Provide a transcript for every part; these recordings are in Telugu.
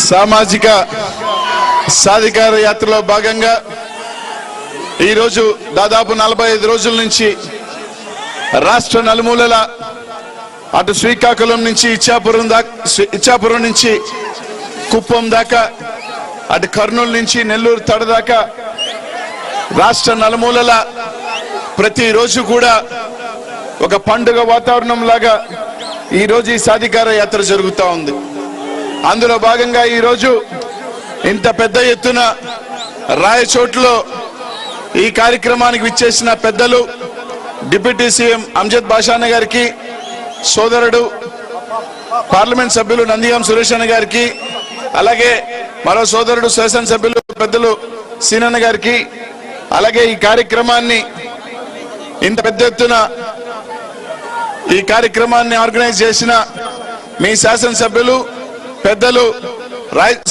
సామాజిక సాధికార యాత్రలో భాగంగా ఈరోజు దాదాపు 45 రోజుల నుంచి రాష్ట్ర నలుమూలల అటు శ్రీకాకుళం నుంచి ఇచ్చాపురం నుంచి కుప్పం దాకా అటు కర్నూలు నుంచి నెల్లూరు తడ దాకా రాష్ట్ర నలుమూలల ప్రతిరోజు కూడా ఒక పండుగ వాతావరణం లాగా ఈరోజు ఈ సాధికార యాత్ర జరుగుతూ ఉంది. అందులో భాగంగా ఈరోజు ఇంత పెద్ద ఎత్తున రాయచోట్లో ఈ కార్యక్రమానికి విచ్చేసిన పెద్దలు డిప్యూటీ సీఎం అంజద్ బాషాన్న గారికి, సోదరుడు పార్లమెంట్ సభ్యులు నందిగాం సురేష్ అన్న గారికి, అలాగే మరో సోదరుడు శాసనసభ్యులు పెద్దలు సీనన్న గారికి, అలాగే ఈ కార్యక్రమాన్ని ఇంత పెద్ద ఎత్తున ఈ కార్యక్రమాన్ని ఆర్గనైజ్ చేసిన మీ శాసనసభ్యులు పెద్దలు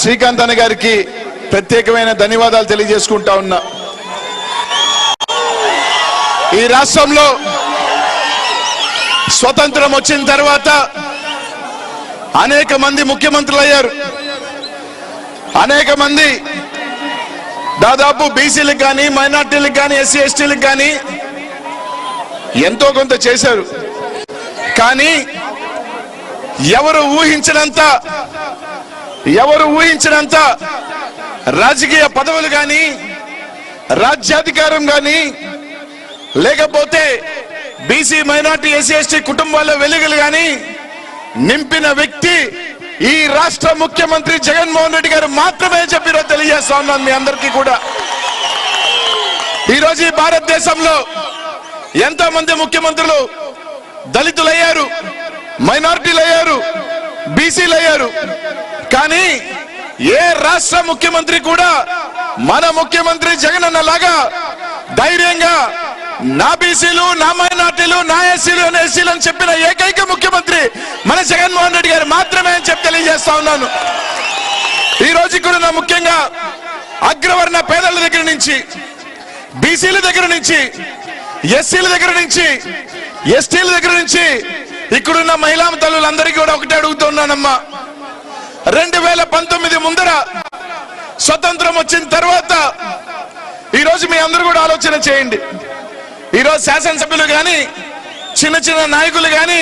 శ్రీకాంత్ అన్న గారికి ప్రత్యేకమైన ధన్యవాదాలు తెలియజేసుకుంటా ఉన్నా. ఈ రాష్ట్రంలో స్వతంత్రం వచ్చిన తర్వాత అనేక మంది ముఖ్యమంత్రులు అయ్యారు. అనేక మంది దాదాపు బీసీలకు కానీ, మైనార్టీలకు కానీ, ఎస్సీ ఎస్టీలకు కానీ ఎంతో కొంత చేశారు. కానీ ఎవరు ఊహించినంత రాజకీయ పదవులు కానీ, రాజ్యాధికారం కానీ, లేకపోతే బీసీ మైనార్టీ ఎస్సీ ఎస్టీ కుటుంబాల వెలుగులు కానీ నింపిన వ్యక్తి ఈ రాష్ట్ర ముఖ్యమంత్రి జగన్మోహన్ రెడ్డి గారు మాత్రమే చెప్పిరో తెలియజేస్తా ఉన్నాను మీ అందరికీ కూడా. ఈరోజు ఈ భారతదేశంలో ఎంతో మంది ముఖ్యమంత్రులు దళితులు అయ్యారు, మైనారిటీలు అయ్యారు, బీసీలు అయ్యారు. కానీ ఏ రాష్ట్ర ముఖ్యమంత్రి కూడా మన ముఖ్యమంత్రి జగన్ అన్న లాగా ధైర్యంగా నా బీసీలు, నా మైనార్టీలు, నా ఎస్సీలు, ఎస్సీలు అని చెప్పిన ఏకైక ముఖ్యమంత్రి మన జగన్మోహన్ రెడ్డి గారు మాత్రమే అని చెప్పి తెలియజేస్తా ఉన్నాను. ఈ రోజు ఇక్కడ ముఖ్యంగా అగ్రవర్ణ పేదల దగ్గర నుంచి, బీసీల దగ్గర నుంచి, ఎస్సీల దగ్గర నుంచి, ఎస్టీల దగ్గర నుంచి ఇక్కడున్న మహిళా తల్లులందరికీ కూడా ఒకటే అడుగుతున్నానమ్మా. 2019 ముందర స్వతంత్రం వచ్చిన తర్వాత ఈరోజు మీ అందరూ కూడా ఆలోచన చేయండి. ఈరోజు శాసనసభ్యులు కానీ, చిన్న చిన్న నాయకులు కానీ,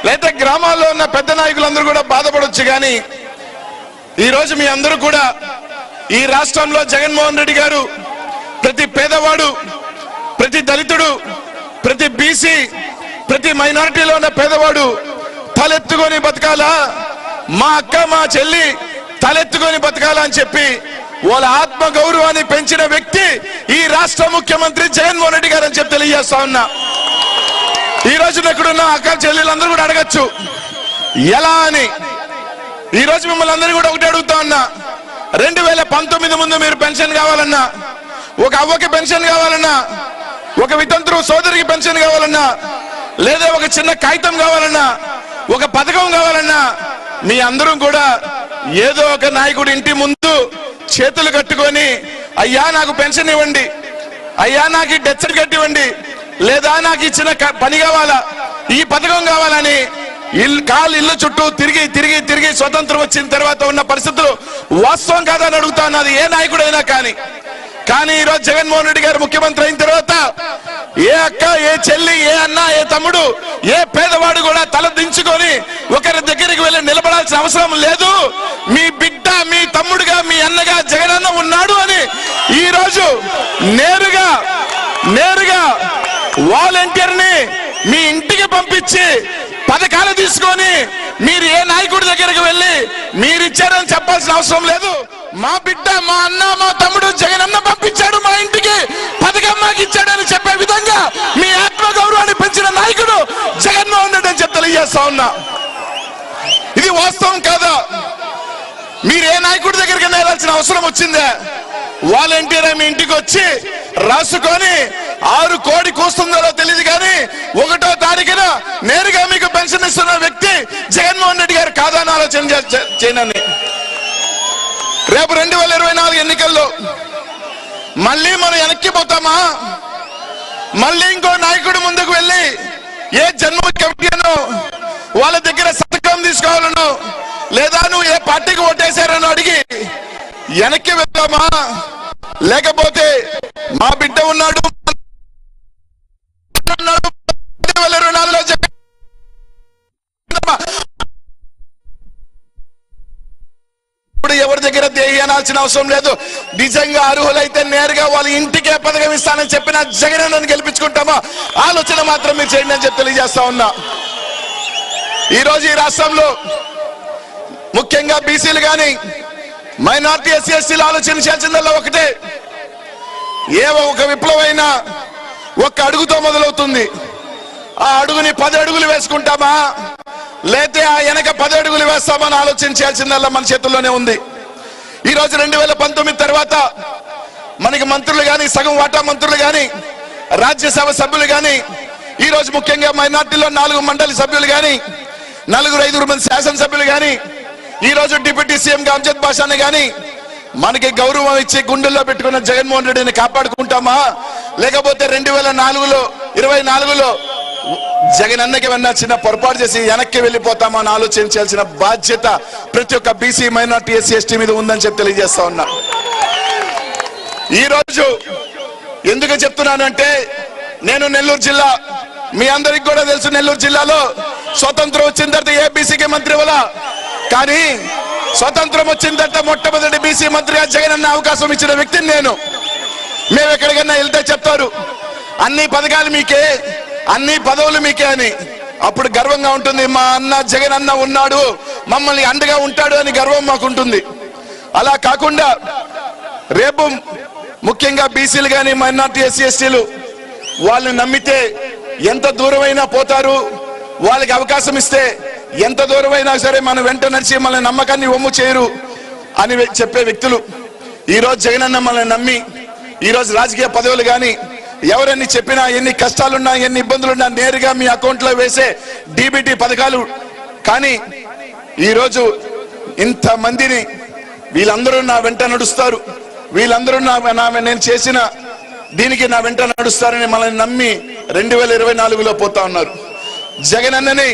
లేదా గ్రామాల్లో ఉన్న పెద్ద నాయకులందరూ కూడా బాధపడవచ్చు. కానీ ఈరోజు మీ అందరూ కూడా ఈ రాష్ట్రంలో జగన్మోహన్ రెడ్డి గారు ప్రతి పేదవాడు, ప్రతి దళితుడు, ప్రతి బీసీ, ప్రతి మైనారిటీలో ఉన్న పేదవాడు తలెత్తుకొని బతకాలా, మా అక్క మా చెల్లి తలెత్తుకొని బతకాలా అని చెప్పి వాళ్ళ ఆత్మ గౌరవాన్ని పెంచిన వ్యక్తి ఈ రాష్ట్ర ముఖ్యమంత్రి జగన్మోహన్ రెడ్డి గారు అని చెప్పి తెలియజేస్తా ఉన్నా. ఈ రోజు ఇక్కడున్న అక్క చెల్లెలందరూ కూడా అడగచ్చు ఎలా అని. ఈ రోజు మిమ్మల్ని అందరూ కూడా ఒకటి అడుగుతా ఉన్నా. 2019 ముందు మీరు పెన్షన్ కావాలన్నా, ఒక అవ్వకి పెన్షన్ కావాలన్నా, ఒక వితంతువు సోదరికి పెన్షన్ కావాలన్నా, లేదా ఒక చిన్న కాగితం కావాలన్నా, ఒక పథకం కావాలన్నా మీ అందరూ కూడా ఏదో ఒక నాయకుడి ఇంటి ముందు చేతులు కట్టుకొని అయ్యా నాకు పెన్షన్ ఇవ్వండి, అయ్యా నాకు డెత్ సర్టిఫికేట్ ఇవ్వండి, లేదా నాకు ఇచ్చిన పని కావాలా, ఈ పథకం కావాలని ఇల్లు చుట్టూ తిరిగి తిరిగి తిరిగి స్వతంత్రం వచ్చిన తర్వాత ఉన్న పరిస్థితులు వాస్తవం కాదని అడుగుతా ఉన్నది ఏ నాయకుడైనా. కానీ ఈరోజు జగన్మోహన్ రెడ్డి గారు ముఖ్యమంత్రి అయిన తర్వాత ఏ అక్క, ఏ చెల్లి, ఏ అన్న, ఏ తమ్ముడు, ఏ పేదవాడు కూడా తల దించుకొని ఒకరి దగ్గరికి వెళ్ళి నిలబడాల్సిన అవసరం లేదు. మీ బిడ్డ, మీ తమ్ముడుగా, మీ అన్నగా జగనన్న ఉన్నాడు అని ఈ రోజు నేరుగా వాలంటీర్ని మీ ఇంటికి పంపించి పథకాలు తీసుకొని మీరు ఏ నాయకుడి దగ్గరికి వెళ్ళి మీరు ఇచ్చారని చెప్పాల్సిన అవసరం లేదు. మా బిడ్డ, మా అన్న, మా తమ్ముడు జగనన్న పంపించాడు మా ఇంటికి, పథకం మాకు ఇచ్చాడని చెప్పే విధంగా మీ ఆత్మ గౌరవాన్ని పెంచిన నాయకుడు జగన్మోహన్ రెడ్డి అని చెప్పి తెలియజేస్తా ఉన్నా. ఇది వాస్తవం కాదా? మీరు ఏ నాయకుడి దగ్గరికి వెళ్ళాల్సిన అవసరం వచ్చిందే? వాలంటీర్ మీ ఇంటికి వచ్చి రాసుకొని 6 కోడి కూస్తుందో తెలియదు కానీ 1వ తారీఖున నేరుగా మీకు పెన్షన్ ఇస్తున్న వ్యక్తి జగన్మోహన్ రెడ్డి గారు కాదా అని ఆలోచన చేయనని. రేపు 2024 ఎన్నికల్లో మళ్ళీ మనం వెనక్కిపోతామా? మళ్ళీ ఇంకో నాయకుడు ముందుకు వెళ్ళి ఏ జన్మ కమిటీనో వాళ్ళ దగ్గర సంతకం తీసుకోవాలనో లేదా నువ్వు ఏ పార్టీకి ఓటేశారని అడిగి వెనక్కి వెళ్తామా, లేకపోతే మా బిడ్డ ఉన్నాడు 2024లో ఇప్పుడు ఎవరి దగ్గర దేహి అనాల్సిన అవసరం లేదు. నిజంగా అర్హులైతే నేరుగా వాళ్ళ ఇంటికే పథకం ఇస్తానని చెప్పిన జగనన్నను గెలిపించుకుంటామా ఆలోచన మాత్రం మీరు చేయండి అని చెప్పి తెలియజేస్తా ఉన్నా. ఈరోజు ఈ రాష్ట్రంలో ముఖ్యంగా బీసీలు కానీ మైనార్టీ ఎస్సీ ఎస్టీలు ఆలోచన చేయాల్సిందల్లా ఒకటే, ఏ ఒక విప్లవైనా ఒక్క అడుగుతో మొదలవుతుంది. ఆ అడుగుని 10 అడుగులు వేసుకుంటామా, లేతే ఆ వెనక 10 అడుగులు వేస్తామని ఆలోచన చేయాల్సిందల్లా మన చేతుల్లోనే ఉంది. ఈరోజు 2019 తర్వాత మనకి మంత్రులు కానీ, సగం వాటా మంత్రులు కానీ, రాజ్యసభ సభ్యులు కానీ, ఈరోజు ముఖ్యంగా మైనార్టీలో 4 మండలి సభ్యులు కానీ, 4-5 మంది శాసనసభ్యులు కానీ, ఈరోజు డిప్యూటీ సీఎం అమ్జద్ బాషాని కానీ మనకి గౌరవం ఇచ్చి గుండెల్లో పెట్టుకున్న జగన్మోహన్ రెడ్డిని కాపాడుకుంటామా, లేకపోతే 2024లో జగన్ అన్నకి ఏమన్నా చిన్న పొరపాటు చేసి వెనక్కి వెళ్ళిపోతామా అని ఆలోచించాల్సిన బాధ్యత ప్రతి ఒక్క బీసీ మైనార్టీ ఎస్సీ ఎస్టీ మీద ఉందని చెప్పి తెలియజేస్తా ఉన్నా. ఈ రోజు ఎందుకు చెప్తున్నానంటే, నేను నెల్లూరు జిల్లా, మీ అందరికి కూడా తెలుసు, నెల్లూరు జిల్లాలో స్వతంత్రం వచ్చిన తర్వాత ఏ బీసీకి మంత్రి వల్ల, కానీ స్వతంత్రం వచ్చిన తర్వాత మొట్టమొదటి బీసీ మంత్రిగా జగన్ అన్న అవకాశం ఇచ్చిన వ్యక్తిని నేను. మేము ఎక్కడికన్నా వెళ్తే చెప్తారు అన్ని పథకాలు మీకే, అన్ని పదవులు మీకే అని. అప్పుడు గర్వంగా ఉంటుంది, మా అన్న జగన్ అన్న ఉన్నాడు, మమ్మల్ని అండగా ఉంటాడు అని గర్వం మాకుంటుంది. అలా కాకుండా రేపు ముఖ్యంగా బీసీలు కానీ మైనార్టీ ఎస్సీ ఎస్టీలు వాళ్ళని నమ్మితే ఎంత దూరమైనా పోతారు, వాళ్ళకి అవకాశం ఇస్తే ఎంత దూరమైనా సరే మన వెంట నడిచి మన నమ్మకాన్ని ఒమ్ము చేయరు అని చెప్పే వ్యక్తులు ఈరోజు జగనన్న మనల్ని నమ్మి ఈరోజు రాజకీయ పదవులు కానీ ఎవరన్నీ చెప్పినా, ఎన్ని కష్టాలున్నా, ఎన్ని ఇబ్బందులున్నా నేరుగా మీ అకౌంట్లో వేసే డీబీటీ పథకాలు. కానీ ఈరోజు ఇంతమందిని వీళ్ళందరూ నా వెంట నడుస్తారు, వీళ్ళందరూ నేను చేసిన దీనికి నా వెంట నడుస్తారని మనల్ని నమ్మి 2024లో పోతా ఉన్నారు. జగనన్నని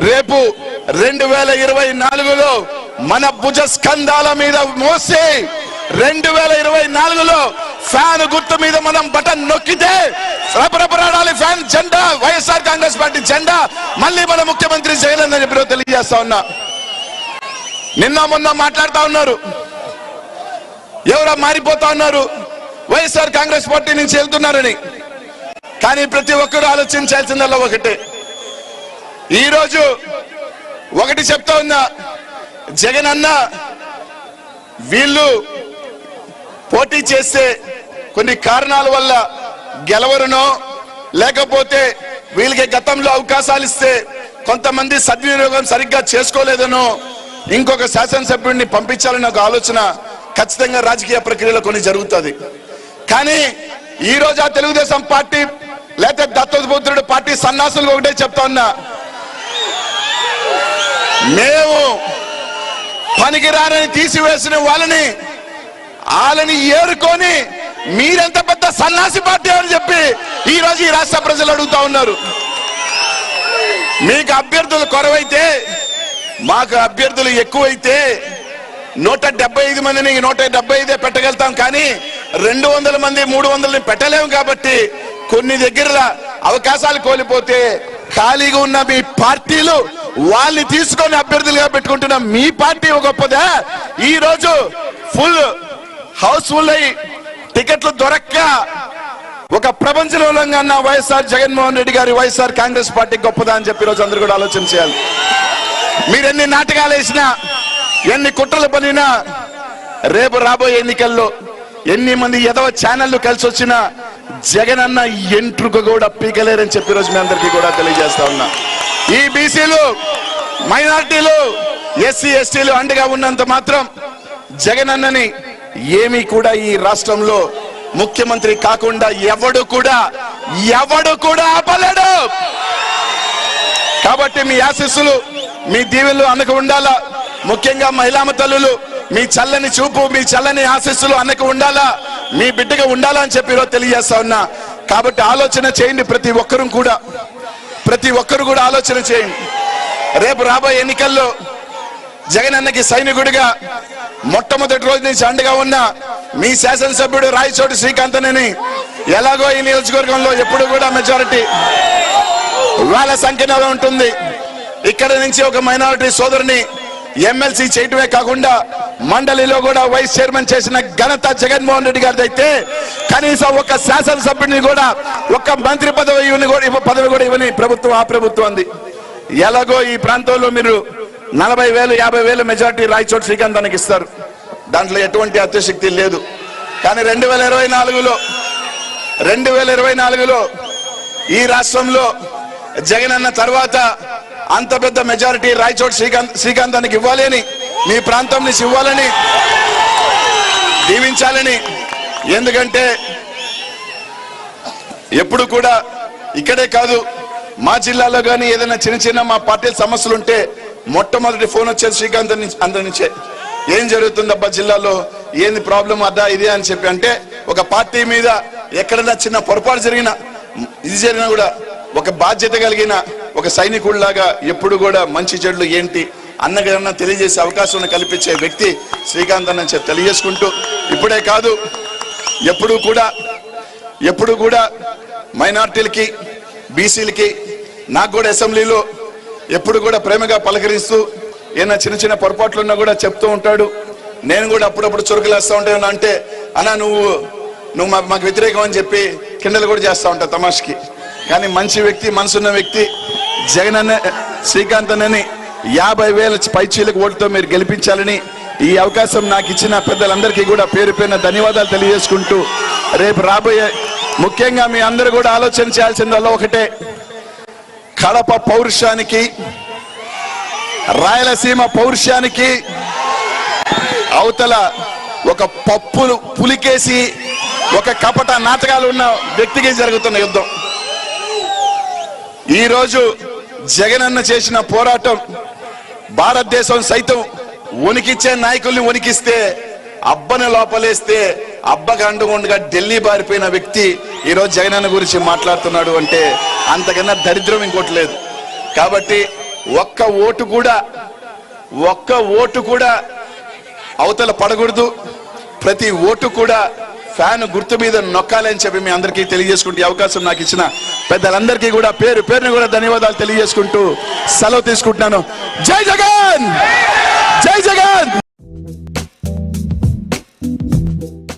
రేపు 2024లో మన భుజ స్కంధాల మీద మోసి 2024లో ఫ్యాన్ గుర్తు మీద మనం బటన్ నొక్కితే రపరపరాడాలి ఫ్యాన్ జెండా, వైఎస్ఆర్ కాంగ్రెస్ పార్టీ జెండా. మళ్ళీ మన ముఖ్యమంత్రి జగనన్న చెప్పి తెలియజేస్తా ఉన్నా. నిన్న మొన్న మాట్లాడుతా ఉన్నారు, ఎవరో మారిపోతా ఉన్నారు, వైఎస్ఆర్ కాంగ్రెస్ పార్టీ నుంచి వెళ్తున్నారని. కానీ ప్రతి ఒక్కరూ ఆలోచించాల్సిందల్లా ఒకటే, ఈరోజు ఒకటి చెప్తా ఉన్నా, జగన్ అన్న వీళ్ళు పోటీ చేస్తే కొన్ని కారణాల వల్ల గెలవరునో, లేకపోతే వీళ్ళకి గతంలో అవకాశాలు ఇస్తే కొంతమంది సద్వినియోగం సరిగ్గా చేసుకోలేదనో ఇంకొక శాసనసభ్యుడిని పంపించాలని ఒక ఆలోచన ఖచ్చితంగా రాజకీయ ప్రక్రియలో కొన్ని జరుగుతుంది. కానీ ఈ రోజు ఆ తెలుగుదేశం పార్టీ లేకపోతే దత్తపుత్రుడు పార్టీ సన్నాసులు ఒకటే చెప్తా ఉన్నా, మేము పనికిరానని తీసివేసిన వాళ్ళని ఏరుకొని మీరెంత పెద్ద సన్నాసి పార్టీ అని చెప్పి ఈ రోజు ఈ రాష్ట్ర ప్రజలు అడుగుతా ఉన్నారు. మీకు అభ్యర్థులు కొరవైతే, మాకు అభ్యర్థులు ఎక్కువైతే 175 మందిని 175 పెట్టగలుగుతాం, కానీ 200 మంది 300 పెట్టలేము. కాబట్టి కొన్ని దగ్గర అవకాశాలు కోల్పోతే ఖాళీగా ఉన్న మీ పార్టీలు వాళ్ళని తీసుకొని అభ్యర్థులుగా పెట్టుకుంటున్న మీ పార్టీ గొప్పదా? ఈ రోజు ఫుల్ హౌస్ఫుల్ అయ్యి టికెట్లు దొరక్క ఒక ప్రపంచంలో ఉన్న వైఎస్ఆర్ జగన్మోహన్ రెడ్డి గారి వైఎస్ఆర్ కాంగ్రెస్ పార్టీ గొప్పదా అని చెప్పి ఈరోజు అందరూ కూడా ఆలోచన చేయాలి. మీరు ఎన్ని నాటకాలు వేసినా, ఎన్ని కుట్రలు పనినా, రేపు రాబోయే ఎన్నికల్లో ఎన్ని మంది ఎదవ ఛానళ్లు కలిసి వచ్చినా జగన్ అన్న ఎంట్రుక కూడా పీకలేరని చెప్పి రోజు మీ అందరికీ కూడా తెలియజేస్తా ఉన్నా. ఈ బీసీలు, మైనార్టీలు, ఎస్సీ ఎస్టీలు అండగా ఉన్నంత మాత్రం జగన్ అన్నని ఏమీ కూడా ఈ రాష్ట్రంలో ముఖ్యమంత్రి కాకుండా ఎవడు కూడా ఆపలేడు. కాబట్టి మీ ఆశీస్సులు, మీ దీవెనలు అన్నకు ఉండాలా. ముఖ్యంగా మహిళామ తల్లులు మీ చల్లని చూపు, మీ చల్లని ఆశీస్సులు అన్నకు ఉండాలా, మీ బిడ్డగా ఉండాలా అని చెప్పి ఈరోజు తెలియజేస్తా ఉన్నా. కాబట్టి ఆలోచన చేయండి, ప్రతి ఒక్కరు కూడా ఆలోచన చేయండి. రేపు రాబోయే ఎన్నికల్లో జగన్ అన్నకి సైనికుడిగా మొట్టమొదటి రోజు నుంచి అండగా ఉన్న మీ శాసనసభ్యుడు రాయచోటి శ్రీకాంత్ అని ఎలాగో ఈ నియోజకవర్గంలో ఎప్పుడు కూడా మెజారిటీ వేల సంఖ్యలో ఉంటుంది. ఇక్కడ నుంచి ఒక మైనారిటీ సోదరుని ఎమ్మెల్సీ చేయటమే కాకుండా మండలిలో కూడా వైస్ చైర్మన్ చేసిన ఘనత జగన్మోహన్ రెడ్డి గారిది అయితే కనీసం ఒక శాసనసభ్యుడిని కూడా ఒక మంత్రి పదవి కూడా ఇవ్వని ప్రభుత్వం ఆ ప్రభుత్వం అంది. ఎలాగో ఈ ప్రాంతంలో మీరు 40,000 50,000 మెజారిటీ రాయచోటి శ్రీకాంత్ అన్నకి ఇస్తారు. దాంట్లో ఎటువంటి అత్యశక్తి లేదు. కానీ 2024లో ఈ రాష్ట్రంలో జగన్ అన్న తర్వాత అంత పెద్ద మెజారిటీ రాయచోటి శ్రీకాంత్ అన్నకి ఇవ్వాలి అని, మీ ప్రాంతం నుంచి ఇవ్వాలని దీవించాలని. ఎందుకంటే ఎప్పుడు కూడా ఇక్కడే కాదు మా జిల్లాలో కానీ ఏదైనా చిన్న మా పార్టీ సమస్యలు ఉంటే మొట్టమొదటి ఫోన్ వచ్చేది శ్రీకాంత్ అందరి నుంచే. ఏం జరుగుతుందబ్బా జిల్లాలో, ఏంది ప్రాబ్లం అద్దా ఇదే అని చెప్పి అంటే ఒక పార్టీ మీద ఎక్కడైనా చిన్న పొరపాటు జరిగినా కూడా ఒక బాధ్యత కలిగిన ఒక సైనికుడిలాగా ఎప్పుడు కూడా మంచి చెడులు ఏంటి అన్నగారన్నా తెలియజేసే అవకాశం కల్పించే వ్యక్తి శ్రీకాంత్ అన్న చెప్పి తెలియజేసుకుంటూ, ఇప్పుడే కాదు ఎప్పుడు కూడా మైనార్టీలకి బీసీలకి నాకు కూడా అసెంబ్లీలో ఎప్పుడు కూడా ప్రేమగా పలకరిస్తూ ఏమైనా చిన్న పొరపాట్లు ఉన్నా కూడా చెప్తూ ఉంటాడు. నేను కూడా అప్పుడప్పుడు చురుకులేస్తూ ఉంటాను. అంటే అన్నా నువ్వు మాకు వ్యతిరేకం అని చెప్పి కిండలు కూడా చేస్తూ ఉంటా తమాష్కి. కానీ మంచి వ్యక్తి, మనసున్న వ్యక్తి జగన్ అన్న శ్రీకాంత్ అన్నని 50,000 పైచీలకు ఓటుతో మీరు గెలిపించాలని ఈ అవకాశం నాకు ఇచ్చిన పెద్దలందరికీ కూడా పేరు పేరున ధన్యవాదాలు తెలియజేసుకుంటూ, రేపు రాబోయే ముఖ్యంగా మీ అందరూ కూడా ఆలోచన చేయాల్సిందల్లా ఒకటే, కడప పౌరుషానికి రాయలసీమ పౌరుషానికి అవతల ఒక పప్పులు పులికేసి ఒక కపట నాటకాలు ఉన్న వ్యక్తికి జరుగుతున్న యుద్ధం. ఈ రోజు జగన్ అన్న చేసిన పోరాటం భారతదేశం సైతం వణికిచ్చే నాయకుల్ని వణికిస్తే, అబ్బను లోపలేస్తే అబ్బకు అండుగుండగా ఢిల్లీ బారిపోయిన వ్యక్తి ఈ రోజు జగన్ అన్న గురించి మాట్లాడుతున్నాడు అంటే అంతకన్నా దరిద్రం ఇంకోటి లేదు. కాబట్టి ఒక్క ఓటు కూడా అవతల పడకూడదు. ప్రతి ఓటు కూడా ఫ్యాన్ గుర్తు మీద నొక్కాలని చెప్పి మీ అందరికీ తెలియజేసుకుంటూ అవకాశం నాకు ఇచ్చిన పెద్దలందరికీ కూడా పేరు పేరుని కూడా ధన్యవాదాలు తెలియజేసుకుంటూ సెలవు తీసుకుంటున్నాను. జై జగన్, జై జగన్.